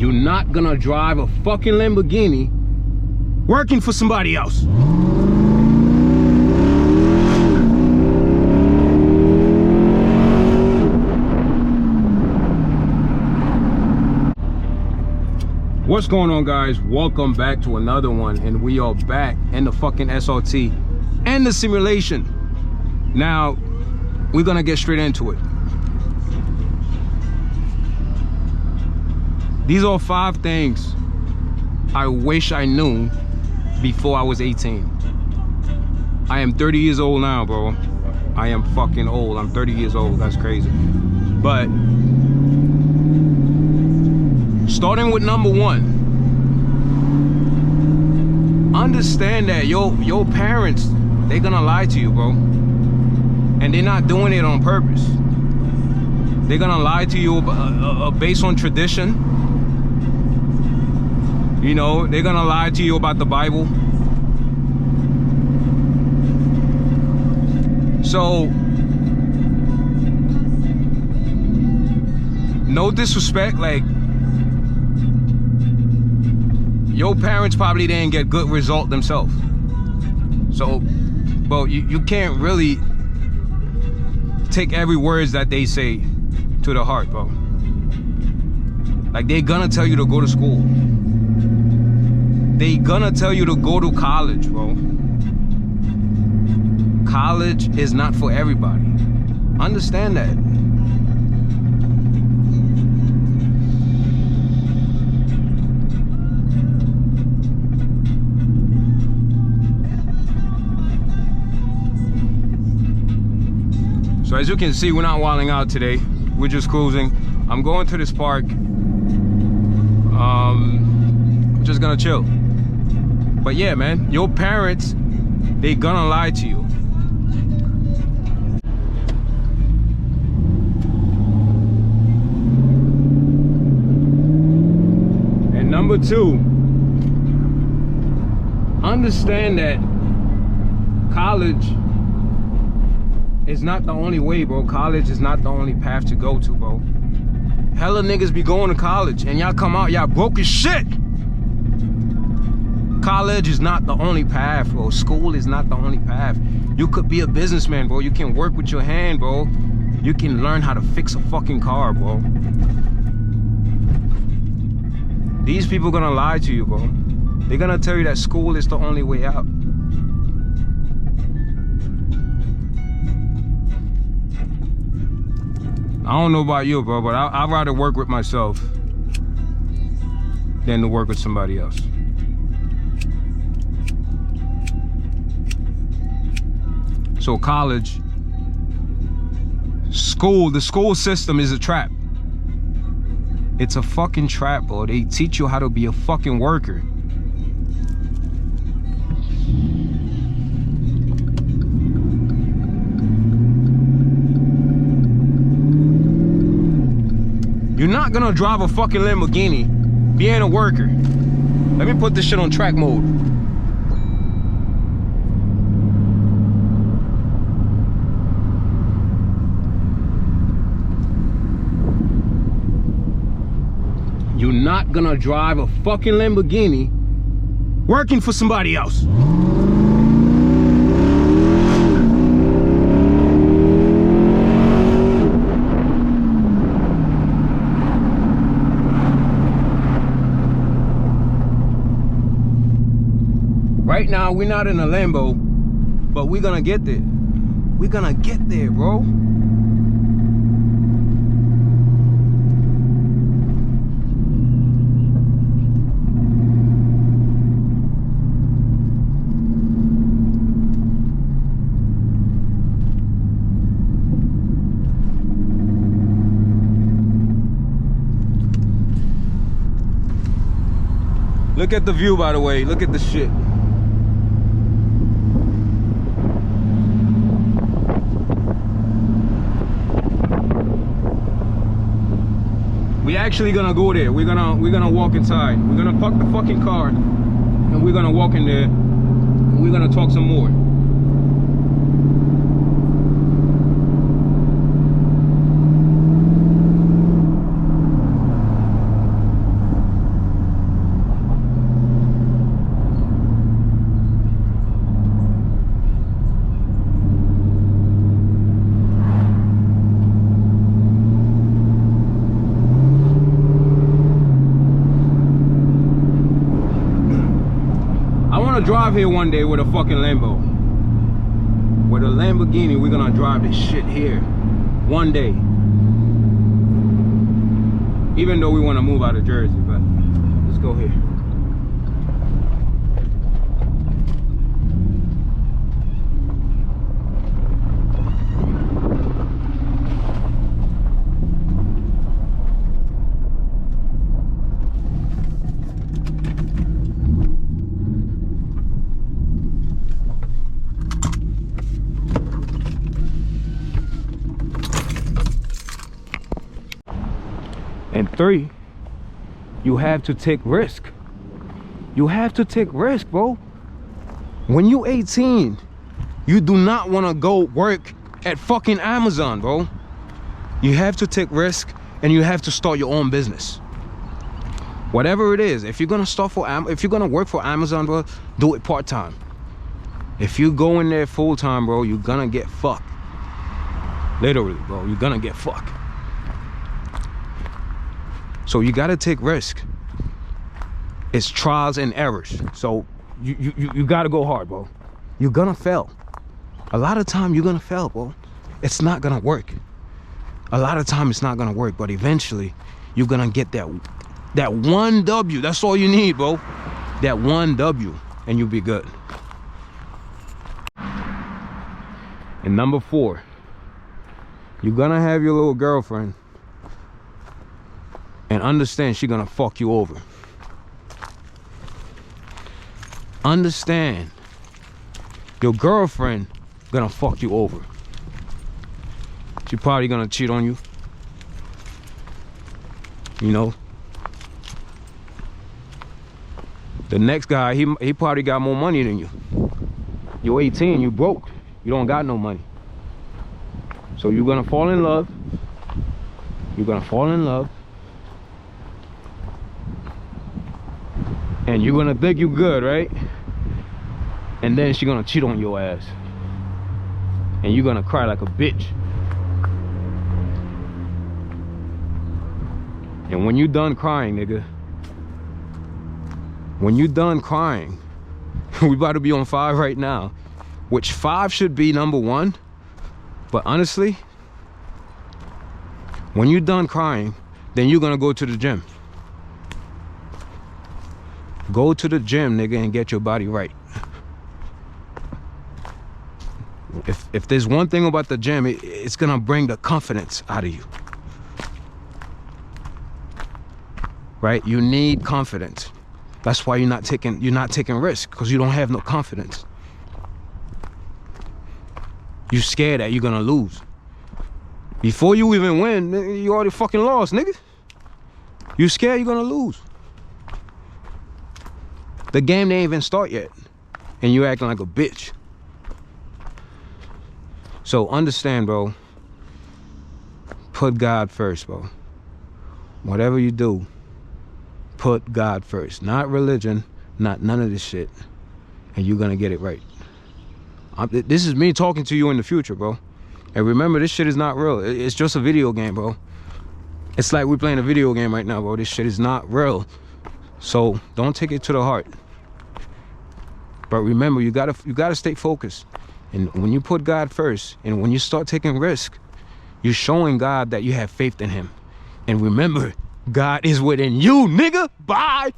You're not gonna drive a fucking Lamborghini working for somebody else. What's going on, guys? Welcome back to another one, and we are back in the fucking SRT and the simulation. Now we're gonna get straight into it. These are 5 things I wish I knew before I was 18. I am 30 years old now, bro. I am fucking old. I'm 30 years old. That's crazy. But starting with number 1, understand that your parents, they're gonna lie to you, bro. And they're not doing it on purpose. They're gonna lie to you based on tradition. You know, they're gonna lie to you about the Bible. So, no disrespect, like, your parents probably didn't get good result themselves. So, bro, you can't really take every word that they say to the heart, bro. Like, they're gonna tell you to go to school. They gonna tell you to go to college, bro. College is not for everybody. Understand that. So as you can see, we're not wilding out today. We're just cruising. I'm going to this park. Just gonna chill. But yeah, man, your parents, they gonna lie to you. And number 2, understand that college is not the only way, bro. College is not the only path to go to, bro. Hella niggas be going to college and y'all come out, y'all broke as shit. College is not the only path, bro. School is not the only path. You could be a businessman, bro. You can work with your hand, bro. You can learn how to fix a fucking car, bro. These people gonna lie to you, bro. They're gonna tell you that school is the only way out. I don't know about you, bro, but I'd rather work with myself than to work with somebody else. So college, school, the school system is a trap. It's a fucking trap, bro. They teach you how to be a fucking worker. You're not gonna drive a fucking Lamborghini being a worker. Let me put this shit on track mode. You're not gonna drive a fucking Lamborghini working for somebody else. Right now, we're not in a Lambo, but we're gonna get there. We're gonna get there, bro. Look at the view, by the way. Look at the shit. We actually gonna go there. We're gonna walk inside. We're gonna park the fucking car and we're gonna walk in there and we're gonna talk some more. drive here one day with a fucking Lambo. With a Lamborghini, we're gonna drive this shit here one day. Even though we want to move out of Jersey, but let's go here. And 3, you have to take risk. You have to take risk, bro. When you 18, you do not want to go work at fucking Amazon, bro. You have to take risk and you have to start your own business. Whatever it is, if you're gonna if you're gonna work for Amazon, bro, do it part-time. If you go in there full-time, bro, you're gonna get fucked. Literally, bro, you're gonna get fucked. So you gotta take risk. It's trials and errors. So you gotta go hard, bro. You're gonna fail. A lot of time you're gonna fail, bro. It's not gonna work. A lot of time it's not gonna work, but eventually you're gonna get that one W. That's all you need, bro. That one W, and you'll be good. And number 4, you're gonna have your little girlfriend. And understand she's gonna fuck you over. Understand your girlfriend gonna fuck you over. She probably gonna cheat on you. You know. The next guy, he probably got more money than you. You're 18, you broke. You don't got no money. So you're gonna fall in love. You're gonna fall in love. And you're gonna think you good, right? And then she's gonna cheat on your ass. And you're gonna cry like a bitch. And when you done crying, nigga, when you done crying, we about to be on 5 right now, which 5 should be number 1. But honestly, when you done crying, then you're gonna go to the gym. Go to the gym, nigga, and get your body right. If there's one thing about the gym, it's gonna bring the confidence out of you. Right? You need confidence. That's why you're not taking risks, because you don't have no confidence. You scared that you're gonna lose. Before you even win, you already fucking lost, nigga. You scared you're gonna lose. The game didn't even start yet, and you acting like a bitch. So understand, bro. Put God first, bro. Whatever you do, put God first. Not religion, not none of this shit, and you're gonna get it right. This is me talking to you in the future, bro. And remember, this shit is not real. It's just a video game, bro. It's like we're playing a video game right now, bro. This shit is not real. So don't take it to the heart. But remember, you gotta stay focused. And when you put God first, and when you start taking risk, you're showing God that you have faith in him. And remember, God is within you, nigga. Bye.